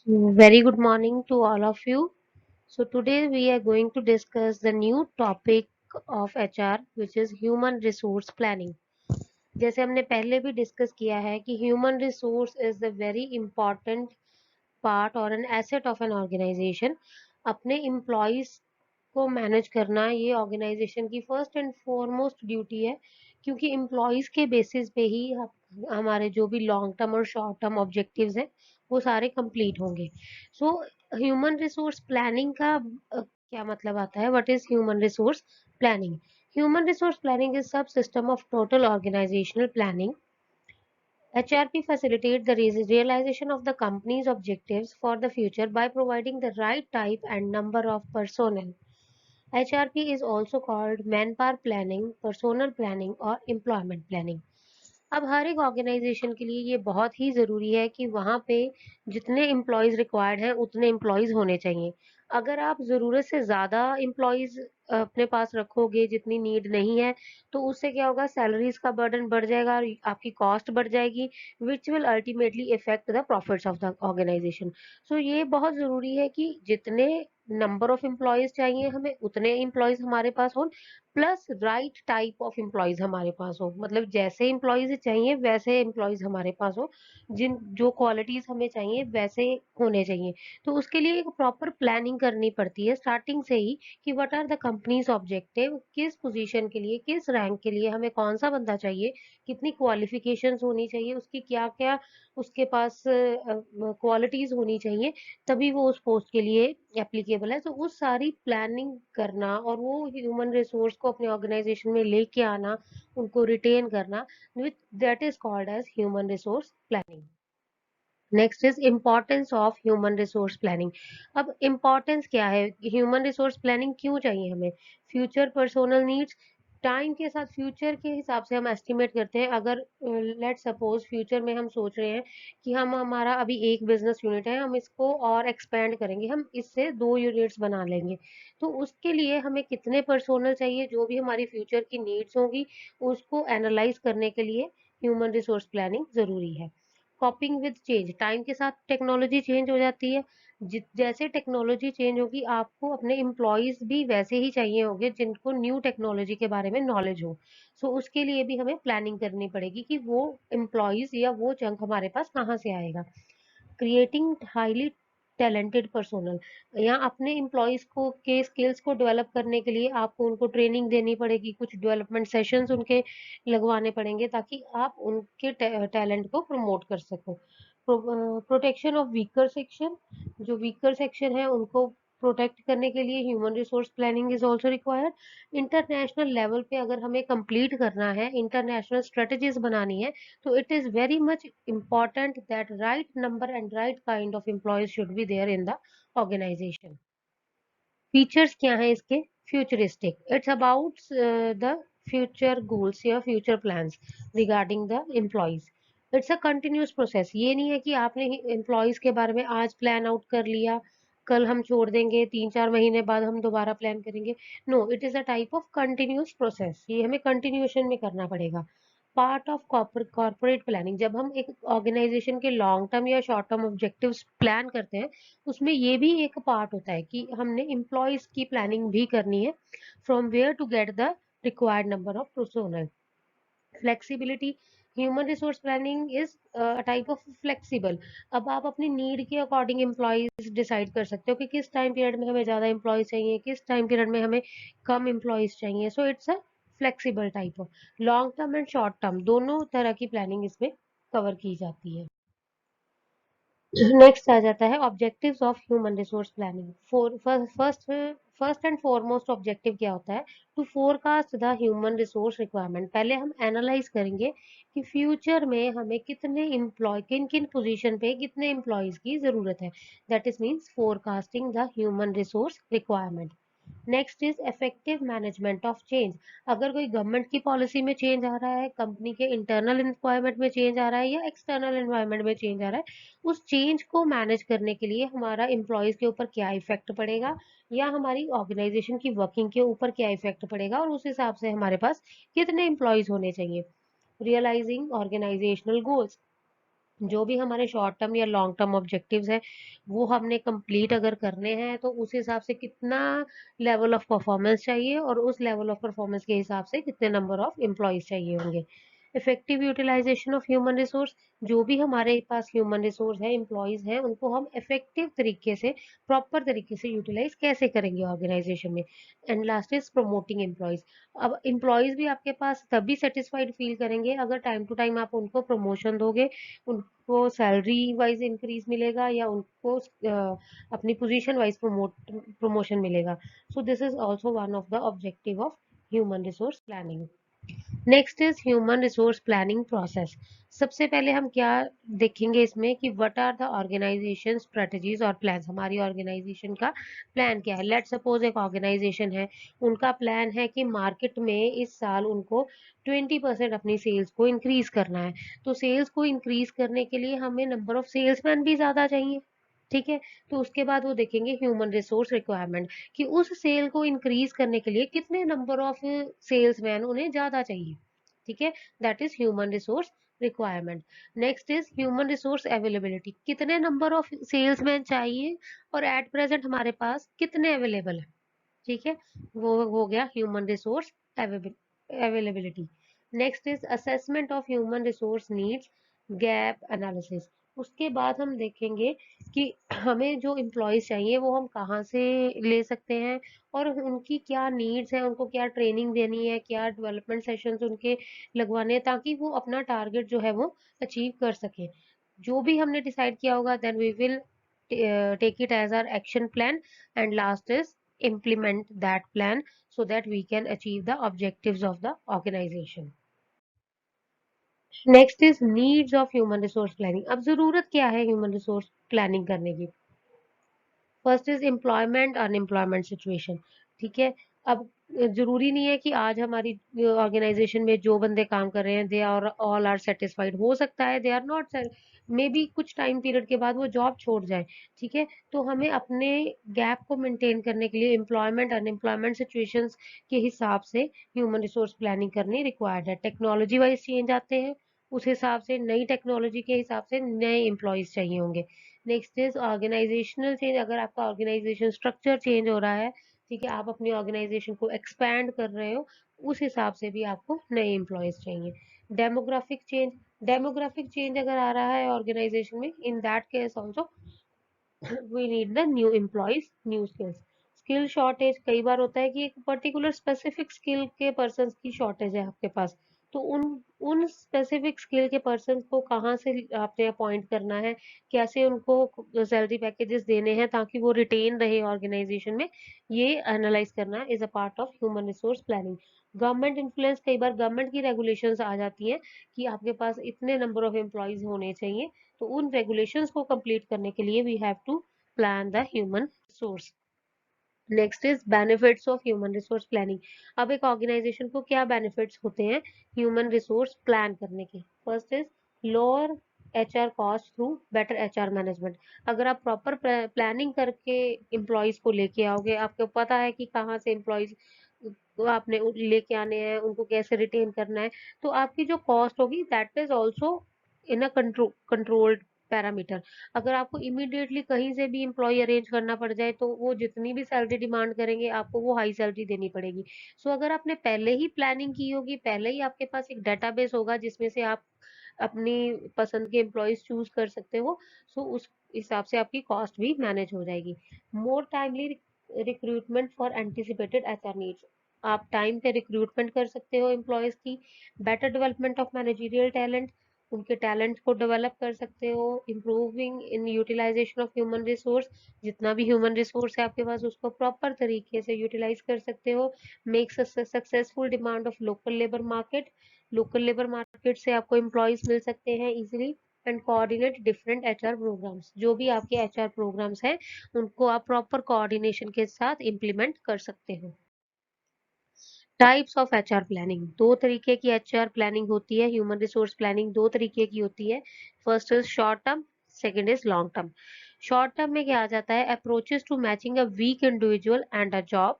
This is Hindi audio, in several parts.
Very good morning to all of you. So today we are going to discuss the new topic of HR which is human resource planning. जैसे हमने पहले भी डिस्कस किया है कि human resource is the very important part और an asset of an organization. अपने एम्प्लॉयज को मैनेज करना ये ऑर्गेनाइजेशन की फर्स्ट एंड फॉरमोस्ट ड्यूटी है, क्योंकि एम्प्लॉयज के बेसिस पे ही हमारे जो भी लॉन्ग टर्म और शॉर्ट टर्म ऑब्जेक्टिव्स हैं वो सारे कंप्लीट होंगे। सो ह्यूमन रिसोर्स प्लानिंग का क्या मतलब आता है? What is human resource planning? Human resource planning is subsystem of total organizational planning. HRP facilitates the realization of the company's objectives for the future by providing the right type and number of personnel. HRP is also called manpower planning, personnel planning और employment planning. अब हर एक ऑर्गेनाइजेशन के लिए ये बहुत ही ज़रूरी है कि वहाँ पे जितने एम्प्लॉयज़ रिक्वायर्ड हैं उतने एम्प्लॉयज़ होने चाहिए। अगर आप ज़रूरत से ज़्यादा एम्प्लॉयज़ अपने पास रखोगे जितनी नीड नहीं है, तो उससे क्या होगा, सैलरीज़ का बर्डन बढ़ जाएगा और आपकी कॉस्ट बढ़ जाएगी, which will ultimately affect the profits of the organization. So ये बहुत ज़रूरी है कि जितने नंबर ऑफ एम्प्लॉयज़ चाहिए हमें उतने एम्प्लॉयज़ हमारे पास हों, plus right type of employees हमारे पास हो। मतलब जैसे एम्प्लॉयज चाहिए वैसे एम्प्लॉयज हमारे पास हो, जिन जो क्वालिटीज हमें चाहिए वैसे होने चाहिए। तो उसके लिए एक प्रॉपर प्लानिंग करनी पड़ती है स्टार्टिंग से ही कि what are the companies objective, किस पोजीशन के लिए, किस रैंक के लिए हमें कौन सा बंदा चाहिए, कितनी क्वालिफिकेशंस होनी चाहिए, उसकी क्या क्या उसके पास क्वालिटीज होनी चाहिए, तभी वो उस पोस्ट के लिए एप्लीकेबल है। तो उस सारी प्लानिंग करना और वो ह्यूमन रिसोर्स को अपने ऑर्गेनाइजेशन में लेके आना, उनको रिटेन करना, which that is called as human resource planning. Next is importance of human resource planning. अब इम्पोर्टेंस क्या है, ह्यूमन रिसोर्स प्लानिंग क्यों चाहिए हमें? फ्यूचर पर्सोनल नीड्स, टाइम के साथ फ्यूचर के हिसाब से हम एस्टिमेट करते हैं। अगर लेट सपोज फ्यूचर में हम सोच रहे हैं कि हम हमारा अभी एक बिजनेस यूनिट है, हम इसको और एक्सपेंड करेंगे, हम इससे 2 यूनिट्स बना लेंगे, तो उसके लिए हमें कितने पर्सोनल चाहिए, जो भी हमारी फ्यूचर की नीड्स होंगी उसको एनालाइज करने के लिए ह्यूमन रिसोर्स प्लानिंग जरूरी है। कॉपिंग विद चेंज, टाइम के साथ टेक्नोलॉजी चेंज हो जाती है। जैसे टेक्नोलॉजी चेंज होगी आपको अपने एम्प्लॉयज भी वैसे ही चाहिए होंगे जिनको न्यू टेक्नोलॉजी के बारे में नॉलेज हो। सो उसके लिए भी हमें प्लानिंग करनी पड़ेगी कि वो एम्प्लॉयज या वो चंक हमारे पास कहाँ से आएगा। क्रिएटिंग हाईली टैलेंटेड पर्सोनल, यहाँ अपने एम्प्लॉयज को के स्किल्स को डेवलप करने के लिए आपको उनको ट्रेनिंग देनी पड़ेगी, कुछ डेवलपमेंट सेशंस उनके लगवाने पड़ेंगे ताकि आप उनके टैलेंट को प्रमोट कर सको। प्रोटेक्शन ऑफ वीकर सेक्शन, जो वीकर सेक्शन है उनको प्रोटेक्ट करने के लिए human resource planning is also required. International level पे अगर हमें कंप्लीट करना है, इंटरनेशनल स्ट्रेटजीज बनानी है, तो it is very much important that right number and right kind of employees should be there in the organization. Features क्या हैं इसके? Futuristic, it's about the future goals या future plans regarding the employees. It's a continuous process, ये नहीं है कि आपने एम्प्लॉयज के बारे में आज प्लान आउट कर लिया, कल हम छोड़ देंगे, 3-4 महीने बाद हम दोबारा प्लान करेंगे। No, it is a type of continuous process, ये हमें कंटिन्यूएशन में करना पड़ेगा। पार्ट ऑफ कॉर्पोरेट प्लानिंग, जब हम एक ऑर्गेनाइजेशन के लॉन्ग टर्म या शॉर्ट टर्म ऑब्जेक्टिव्स प्लान करते हैं, उसमें ये भी एक पार्ट होता है कि हमने एम्प्लॉयज की प्लानिंग भी करनी है, from where to get the required number of personal. Flexibility, human resource planning is type of flexible. अब आप अपनी नीड के अकॉर्डिंग एम्प्लॉयज डिसाइड कर सकते हो कि किस टाइम पीरियड में हमें ज़्यादा एम्प्लॉयज चाहिए, किस टाइम पीरियड में हमें कम एम्प्लॉयज चाहिए। So it's a flexible type of, long term and short term दोनों तरह की प्लानिंग इसमें कवर की जाती है। नेक्स्ट आ जाता है objectives of human resource planning. First and foremost objective क्या होता है? To forecast the human resource requirement. पहले हम एनालाइज करेंगे कि फ्यूचर में हमें कितने एम्प्लॉय, किन किन पोजीशन पे कितने एम्प्लॉयज की जरूरत है। That is means forecasting the human resource requirement. Next is effective management of change. अगर कोई गवर्नमेंट की पॉलिसी में चेंज आ रहा है, कंपनी के इंटरनल एनवायरनमेंट में चेंज आ रहा है या एक्सटर्नल एनवायरनमेंट में चेंज आ रहा है, उस चेंज को मैनेज करने के लिए हमारा एम्प्लॉयज के ऊपर क्या इफेक्ट पड़ेगा या हमारी ऑर्गेनाइजेशन की वर्किंग के ऊपर क्या इफेक्ट पड़ेगा, और उस हिसाब से हमारे पास कितने एम्प्लॉयज होने चाहिए। रियलाइजिंग ऑर्गेनाइजेशनल गोल्स, जो भी हमारे शॉर्ट टर्म या लॉन्ग टर्म ऑब्जेक्टिव्स हैं वो हमने कंप्लीट अगर करने हैं तो उस हिसाब से कितना लेवल ऑफ परफॉर्मेंस चाहिए और उस लेवल ऑफ परफॉर्मेंस के हिसाब से कितने नंबर ऑफ एम्प्लॉयज चाहिए होंगे। Effective utilization of human resource, जो भी हमारे पास ह्यूमन रिसोर्स है, एम्प्लॉयज हैं, उनको हम इफेक्टिव तरीके से, प्रॉपर तरीके से यूटिलाइज कैसे करेंगे ऑर्गेनाइजेशन में। And last is promoting employees. अब एम्प्लॉयज भी आपके पास तभी सेटिस्फाइड फील करेंगे अगर टाइम टू टाइम आप उनको प्रमोशन दोगे, उनको सैलरी वाइज इंक्रीज मिलेगा या उनको अपनी पोजीशन वाइज प्रमोशन मिलेगा। So this is also one of the objective of human resource planning. Next is human resource planning process. सबसे पहले हम क्या देखेंगे इसमें कि what are the organization strategies और प्लान्स। हमारी ऑर्गेनाइजेशन का प्लान क्या है। लेट सपोज एक ऑर्गेनाइजेशन है, उनका प्लान है कि मार्केट में इस साल उनको 20% अपनी सेल्स को इंक्रीज करना है। तो सेल्स को इंक्रीज करने के लिए हमें नंबर ऑफ सेल्समैन भी ज्यादा चाहिए, ठीक है। तो उसके बाद वो देखेंगे ह्यूमन रिसोर्स रिक्वायरमेंट कि उस सेल को इंक्रीज करने के लिए कितने नंबर ऑफ सेल्समैन उन्हें ज्यादा चाहिए, ठीक है। That is human resource requirement. Next is human resource availability, कितने नंबर ऑफ सेल्समैन चाहिए और एट प्रेजेंट हमारे पास कितने अवेलेबल है, ठीक है। वो हो गया human resource availability. Next is assessment of human resource needs, gap analysis. उसके बाद हम देखेंगे कि हमें जो एम्प्लॉयज चाहिए वो हम कहाँ से ले सकते हैं और उनकी क्या नीड्स है, उनको क्या ट्रेनिंग देनी है, क्या डेवलपमेंट सेशंस उनके लगवाने हैं ताकि वो अपना टारगेट जो है वो अचीव कर सके। जो भी हमने डिसाइड किया होगा then we will take it as our action plan, and last is implement that plan so that we can achieve the objectives of the organization. Next is needs of human resource planning. अब जरूरत क्या है ह्यूमन रिसोर्स प्लानिंग करने की। First is employment unemployment situation, ठीक है। अब जरूरी नहीं है कि आज हमारी ऑर्गेनाइजेशन में जो बंदे काम कर रहे हैं they are all are satisfied, हो सकता है they are not, maybe कुछ टाइम पीरियड के बाद वो जॉब छोड़ जाए, ठीक है। तो हमें अपने गैप को मेंटेन करने के लिए एम्प्लॉयमेंट अनएम्प्लॉयमेंट सिचुएशंस के हिसाब से ह्यूमन रिसोर्स प्लानिंग करनी रिक्वायर्ड है। टेक्नोलॉजी वाइज चेंज आते हैं, उस हिसाब से नई टेक्नोलॉजी के हिसाब से नए एम्प्लॉयज चाहिए होंगे। नेक्स्ट इज ऑर्गेनाइजेशनल चेंज, अगर आपका ऑर्गेनाइजेशन स्ट्रक्चर चेंज हो रहा है, ठीक है, आप अपनी ऑर्गेनाइजेशन को एक्सपैंड कर रहे हो, उस हिसाब से भी आपको नए एम्प्लॉयज चाहिए। डेमोग्राफिक चेंज, डेमोग्राफिक चेंज अगर आ रहा है ऑर्गेनाइजेशन में, in that case also we need the new employees, new skills. Skill shortage, कई बार होता है कि एक पर्टिकुलर स्पेसिफिक स्किल के पर्सन की शॉर्टेज है आपके पास, तो उन स्पेसिफिक स्किल के पर्सन को कहाँ से आपने अपॉइंट करना है, कैसे उनको सैलरी पैकेजेस देने हैं ताकि वो रिटेन रहे ऑर्गेनाइजेशन में, ये एनालाइज करना is a part of human resource planning. Government influence, कई बार गवर्नमेंट की रेगुलेशंस आ जाती हैं कि आपके पास इतने नंबर ऑफ एम्प्लॉयज होने चाहिए, तो उन रेगुलेशंस को कंप्लीट करने के लिए we have to plan the human resource. Next is benefits of human resource planning. अब एक ऑर्गेनाइजेशन को क्या बेनिफिट्स होते हैं ह्यूमन रिसोर्स प्लान करने के। First is lower HR cost through better HR management. अगर आप प्रॉपर प्लानिंग करके एम्प्लॉयज को लेके आओगे, आपको पता है कि कहाँ से एम्प्लॉयज आपने लेके आने हैं, उनको कैसे रिटेन करना है, तो आपकी जो कॉस्ट होगी that is also in a controlled parameter. अगर आपको इमीडिएटली कहीं से भी एम्प्लॉय अरेंज करना पड़ जाए तो वो जितनी भी सैलरी डिमांड करेंगे आपको वो हाई सैलरी देनी पड़ेगी। सो अगर आपने पहले ही प्लानिंग की होगी, पहले ही आपके पास एक डेटाबेस होगा जिसमें से आप अपनी पसंद के एम्प्लॉयज चूज कर सकते हो, सो उस हिसाब से आपकी कॉस्ट भी मैनेज हो जाएगी। More timely recruitment for anticipated HR needs, आप टाइम पे रिक्रूटमेंट कर सकते हो एम्प्लॉयज की। Better development of managerial talent, उनके टैलेंट को डेवलप कर सकते हो। Improving in utilization of human resource, जितना भी ह्यूमन रिसोर्स है आपके पास उसको प्रॉपर तरीके से यूटिलाइज कर सकते हो। Make successful demand of local labour market, local labour market से आपको एम्प्लॉयज मिल सकते हैं easily. And coordinate different HR programs, जो भी आपके एचआर प्रोग्राम्स हैं उनको आप प्रॉपर कोऑर्डिनेशन के साथ इम्प्लीमेंट कर सकते हो। टाइप्स ऑफ एचआर प्लानिंग, दो तरीके की एचआर प्लानिंग होती है। ह्यूमन रिसोर्स प्लानिंग दो तरीके की होती है। First is short term, second is long term. Short term में क्या आ जाता है, approaches to matching a weak individual and a job,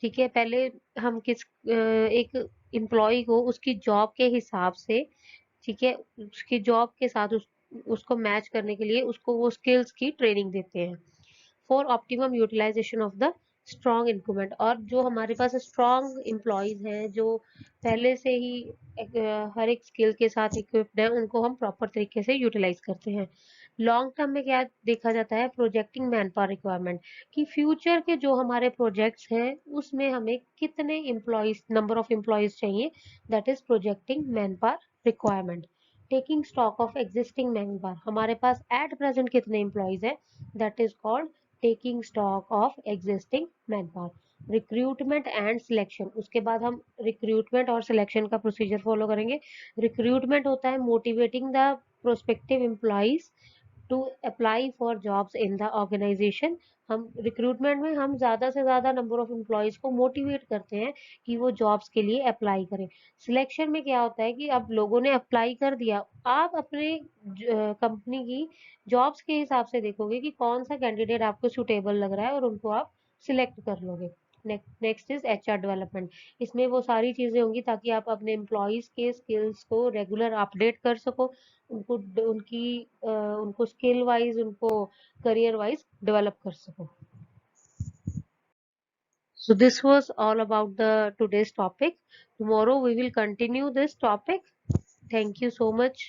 ठीक है। पहले हम एक एम्प्लॉय को उसकी जॉब के हिसाब से, ठीक है, उसकी जॉब के साथ उसको मैच करने के लिए उसको वो स्किल्स की ट्रेनिंग देते हैं for optimum utilization of the strong increment. और जो हमारे पास स्ट्रॉन्ग एम्प्लॉयज हैं जो पहले से ही हर एक स्किल के साथ इक्विप्ड है, उनको हम प्रॉपर तरीके से यूटिलाइज करते हैं। लॉन्ग टर्म में क्या देखा जाता है, प्रोजेक्टिंग मैन पावर रिक्वायरमेंट, कि फ्यूचर के जो हमारे प्रोजेक्ट्स हैं उसमें हमें कितने एम्प्लॉयज, नंबर ऑफ एम्प्लॉयज चाहिए, that is projecting man power requirement. Taking stock of existing man power, हमारे पास एट प्रेजेंट कितने एम्प्लॉयज हैं, that is called taking stock of existing man power. Recruitment and selection, उसके बाद हम रिक्रूटमेंट और सिलेक्शन का प्रोसीजर फॉलो करेंगे। रिक्रूटमेंट होता है motivating the prospective employees to apply for jobs in the organization. हम रिक्रूटमेंट में हम ज्यादा से ज्यादा नंबर ऑफ एम्प्लॉयज को मोटिवेट करते हैं कि वो जॉब्स के लिए अप्लाई करें। सिलेक्शन में क्या होता है कि अब लोगों ने अप्लाई कर दिया, आप अपने कंपनी की जॉब्स के हिसाब से देखोगे कि कौन सा कैंडिडेट आपको सुटेबल लग रहा है और उनको आप सिलेक्ट कर लोगे। नेक्स्ट इज एचआर डेवलपमेंट, इसमें वो सारी चीजें होंगी ताकि आप अपने एम्प्लॉयज के स्किल्स को रेगुलर अपडेट कर सको, उनको उनकी उनको स्किल वाइज, उनको करियर वाइज डेवलप कर सको। So this was all about the today's topic. Tomorrow we will continue this topic. Thank you so much.